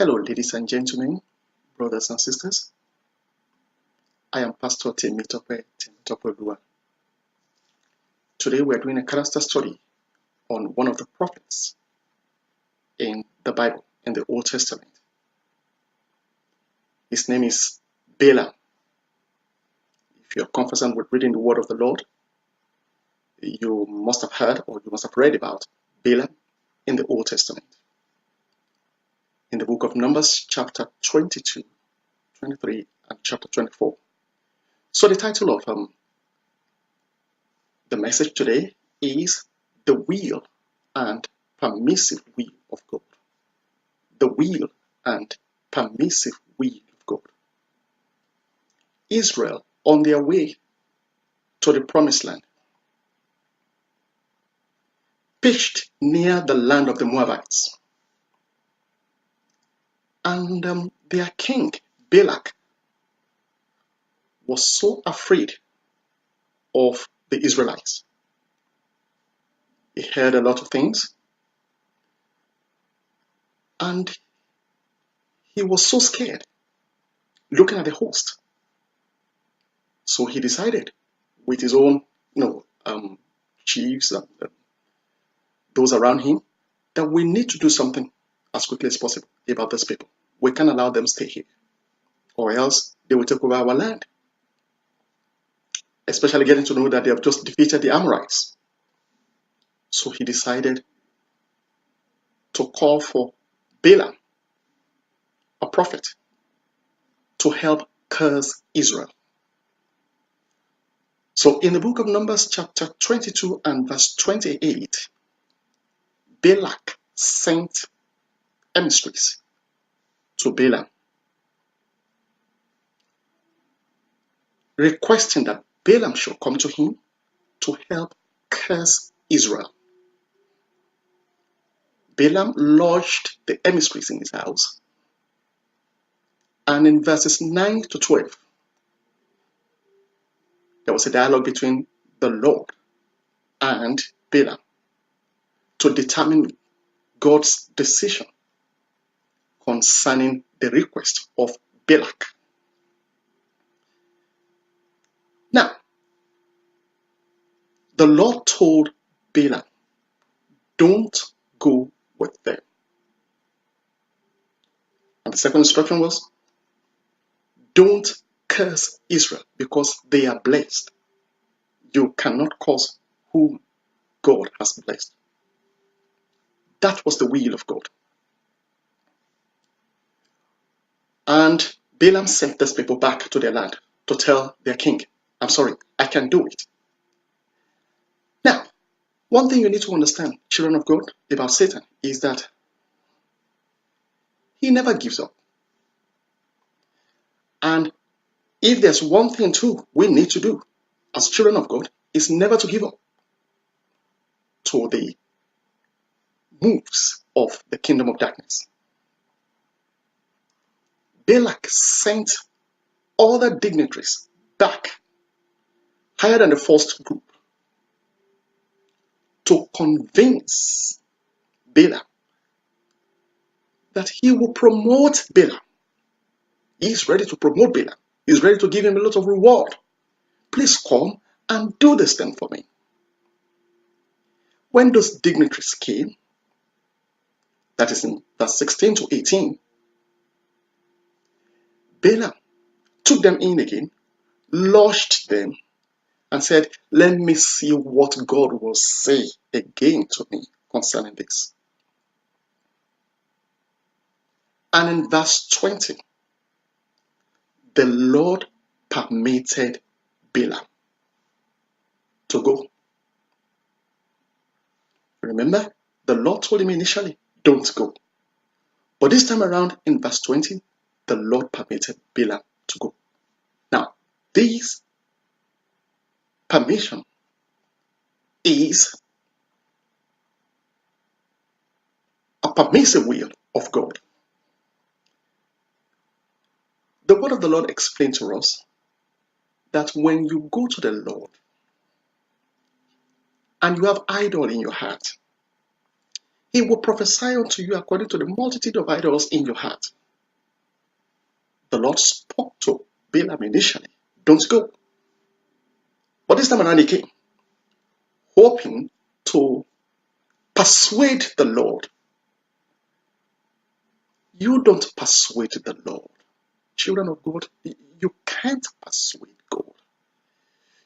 Hello, ladies and gentlemen, brothers and sisters. I am Pastor Temitope Dua. Today we are doing a character study on one of the prophets in the Bible, in the Old Testament. His name is Balaam. If you're conversant with reading the word of the Lord, you must have heard or you must have read about Balaam in the Old Testament. In the book of Numbers, chapter 22, 23, and chapter 24. So the title of the message today is The Will and Permissive Will of God. The will and permissive will of God. Israel on their way to the promised land, pitched near the land of the Moabites. And their king, Balak, was so afraid of the Israelites. He heard a lot of things, and he was so scared looking at the host. So he decided with his own chiefs and those around him that we need to do something as quickly as possible about these people. We can't allow them to stay here, or else they will take over our land. Especially getting to know that they have just defeated the Amorites. So he decided to call for Balaam, a prophet, to help curse Israel. So in the book of Numbers chapter 22 and verse 28, Balak sent emissaries to Balaam, requesting that Balaam should come to him to help curse Israel. Balaam lodged the emissaries in his house, and in verses 9 to 12, there was a dialogue between the Lord and Balaam to determine God's decision concerning the request of Balak. Now, the Lord told Balaam, don't go with them. And the second instruction was, don't curse Israel because they are blessed. You cannot curse whom God has blessed. That was the will of God. And Balaam sent these people back to their land to tell their king, I'm sorry, I can do it. Now, one thing you need to understand, children of God, about Satan is that he never gives up. And if there's one thing too we need to do as children of God, is never to give up to the moves of the kingdom of darkness. Balak sent other dignitaries back, higher than the first group, to convince Balaam that he will promote Balaam. He's ready to promote Balaam. He's ready to give him a lot of reward. Please come and do this thing for me. When those dignitaries came, that is in verse 16 to 18, Balaam took them in again, lodged them, and said, let me see what God will say again to me concerning this. And in verse 20, the Lord permitted Balaam to go. Remember, the Lord told him initially, don't go. But this time around, in verse 20, the Lord permitted Balaam to go. Now, this permission is a permissive will of God. The word of the Lord explained to us that when you go to the Lord and you have idol in your heart, He will prophesy unto you according to the multitude of idols in your heart. The Lord spoke to Balaam initially, don't go. But this time around he came, hoping to persuade the Lord. You don't persuade the Lord. Children of God, you can't persuade God.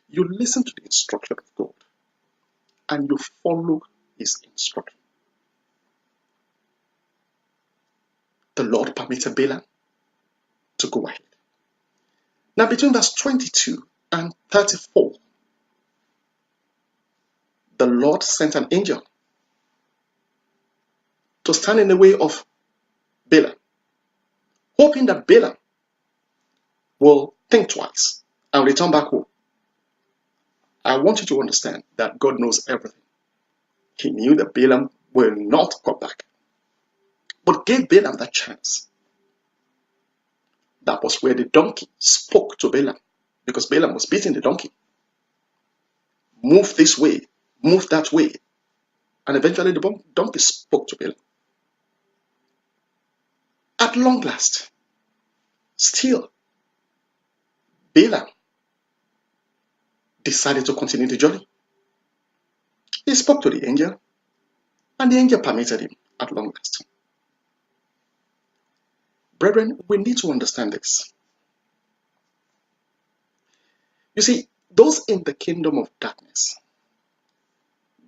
You listen to the instruction of God and you follow his instruction. The Lord permitted Balaam to go ahead. Now between verse 22 and 34, the Lord sent an angel to stand in the way of Balaam, hoping that Balaam will think twice and return back home. I want you to understand that God knows everything. He knew that Balaam will not come back, but gave Balaam that chance. That was where the donkey spoke to Balaam, because Balaam was beating the donkey. Move this way, move that way. And eventually the donkey spoke to Balaam. At long last, still, Balaam decided to continue the journey. He spoke to the angel, and the angel permitted him at long last. Brethren, we need to understand this. You see, those in the kingdom of darkness,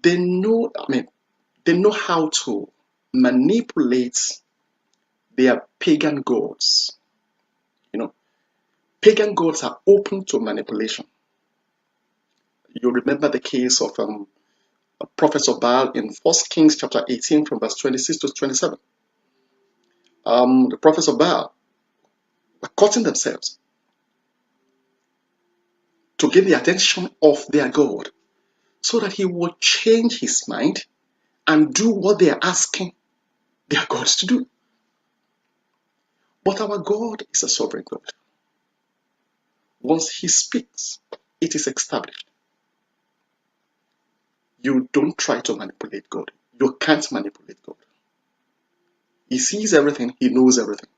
they know how to manipulate their pagan gods. Pagan gods are open to manipulation. You remember the case of prophets of Baal in 1 Kings chapter 18 from verse 26 to 27. The prophets of Baal were cutting themselves to gain the attention of their God so that he would change his mind and do what they are asking their gods to do. But our God is a sovereign God. Once he speaks, it is established. You don't try to manipulate God. You can't manipulate God. He sees everything. He knows everything.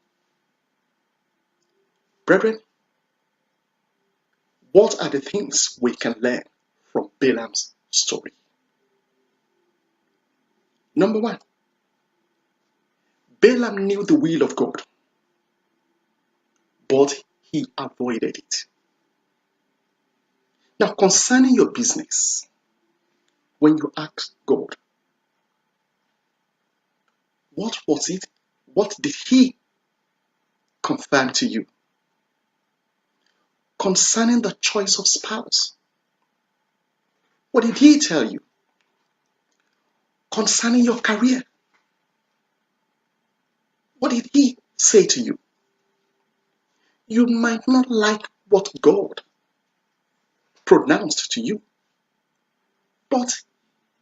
Brethren, what are the things we can learn from Balaam's story? Number one, Balaam knew the will of God, but he avoided it. Now, concerning your business, when you ask God, what was it? What did he confirm to you? Concerning the choice of spouse, what did he tell you? Concerning your career, what did he say to you? You might not like what God pronounced to you, but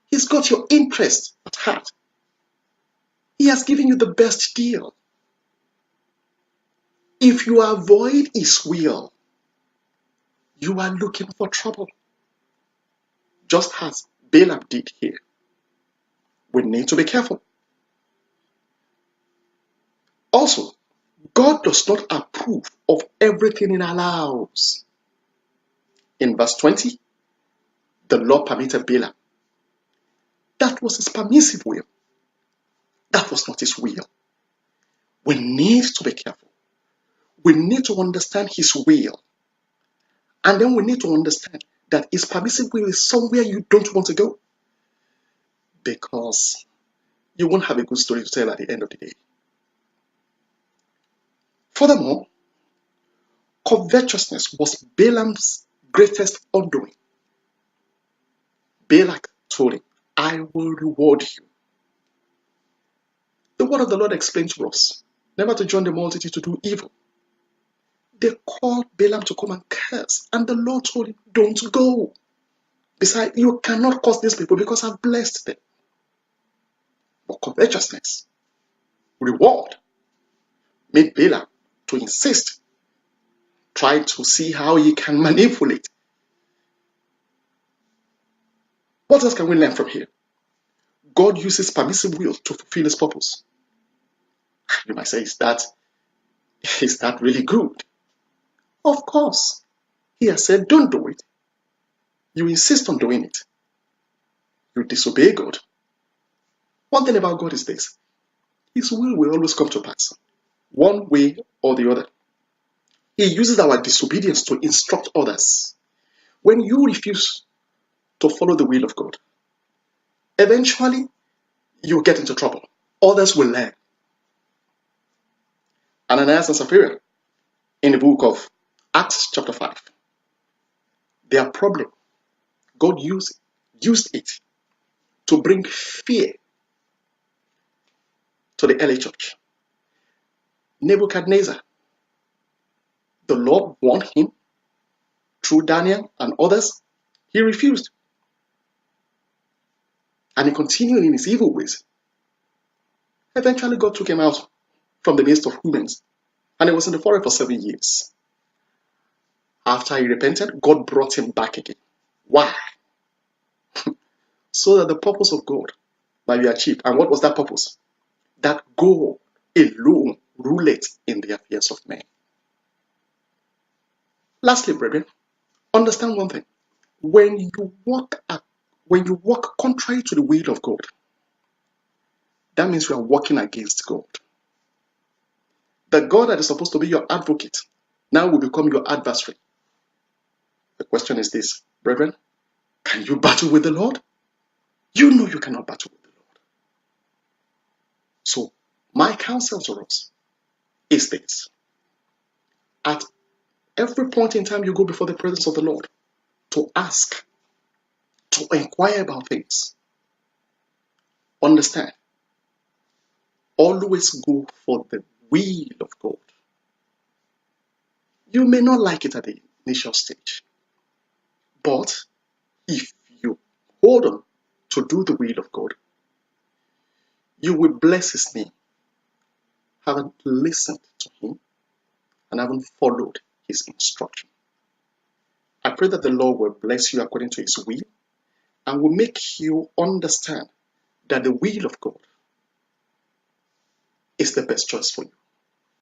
he's got your interest at heart. He has given you the best deal. If you avoid his will, you are looking for trouble, just as Balaam did here. We need to be careful. Also, God does not approve of everything he allows. In verse 20, the Lord permitted Balaam. That was his permissive will. That was not his will. We need to be careful. We need to understand his will. And then we need to understand that his permissive will is somewhere you don't want to go, because you won't have a good story to tell at the end of the day. Furthermore, covetousness was Balaam's greatest undoing. Balak told him, I will reward you. The word of the Lord explained to us never to join the multitude to do evil. They called Balaam to come and curse, and the Lord told him, don't go. Besides, you cannot curse these people because I've blessed them. But covetousness, reward, made Balaam to insist, try to see how he can manipulate. What else can we learn from here? God uses permissive will to fulfill his purpose. You might say, is that really good? Of course. He has said, don't do it. You insist on doing it. You disobey God. One thing about God is this: his will always come to pass, one way or the other. He uses our disobedience to instruct others. When you refuse to follow the will of God, eventually you get into trouble. Others will learn. Ananias and Sapphira, in the book of Acts chapter 5, their problem, God used it to bring fear to the early church. Nebuchadnezzar, the Lord warned him through Daniel and others. He refused. And he continued in his evil ways. Eventually, God took him out from the midst of humans. And he was in the forest for 7 years. After he repented, God brought him back again. Why? So that the purpose of God might be achieved. And what was that purpose? That God alone ruleth in the affairs of men. Lastly, brethren, understand one thing. When you walk contrary to the will of God, that means you are working against God. The God that is supposed to be your advocate now will become your adversary. The question is this, brethren: can you battle with the Lord? You know you cannot battle with the Lord. So, my counsel to us is this: at every point in time you go before the presence of the Lord to ask, to inquire about things, understand, always go for the will of God. You may not like it at the initial stage, but if you hold on to do the will of God, you will bless his name, having listened to him and having followed his instruction. I pray that the Lord will bless you according to his will and will make you understand that the will of God is the best choice for you.